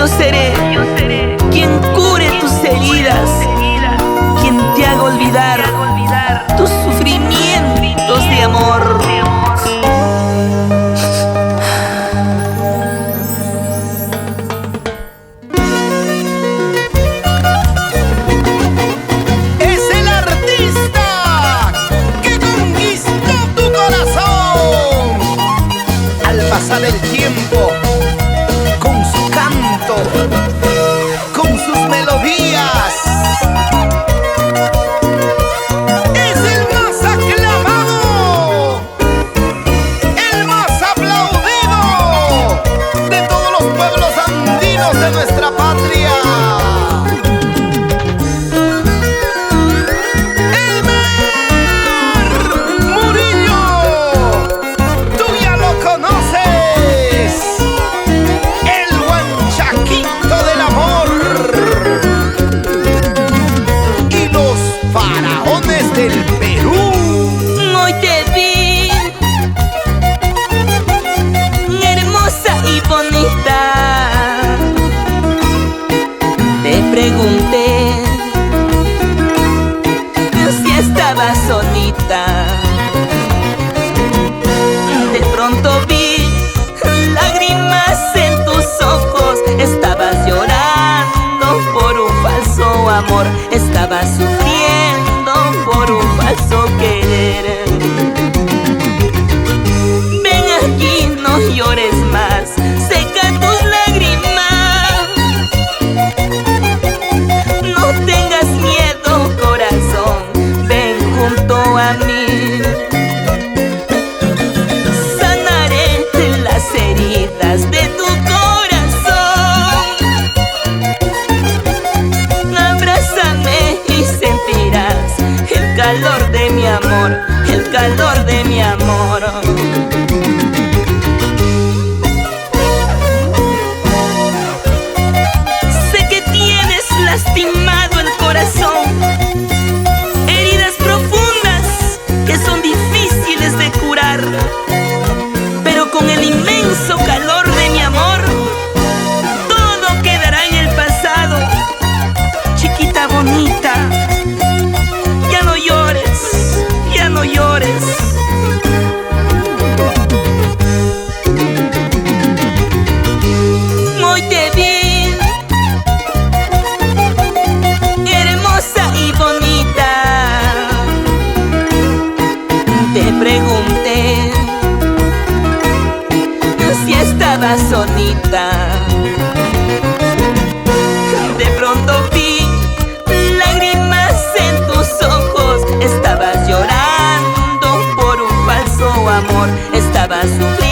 seré quien cure tus heridas, quien te haga olvidar tus sufrimientos de amor. Es el artista que conquistó tu corazón al pasar el tiempo, con su canto, con sus melodías. Es el más aclamado, el más aplaudido de todos los pueblos andinos de nuestra patria. Elmer Murillo, tú ya lo conoces, el Huanchaquito del amor y los faraones del Perú. Hoy te vi hermosa y bonita. Te pregunté si estabas solita. De pronto vi lágrimas en tus ojos. Estabas llorando por un falso amor. Estabas sufriendo por un falso querer. Ven aquí, no llores más. Seca tus lágrimas. No tengas miedo, corazón. Ven junto a mí. Sanaré las heridas de tu corazón. Abrázame y sentirás el calor de mi amor, el calor de mi amor. Sé que tienes lastimado el corazón, heridas profundas que son difíciles de curar, pero con el inmenso calor de mi amor, todo quedará en el pasado. Chiquita bonita, ya no llores, ya no llores. Hoy te vi hermosa y bonita. Te pregunté si estabas solita. De pronto vi lágrimas en tus ojos. Estabas llorando por un falso amor. Estabas sufriendo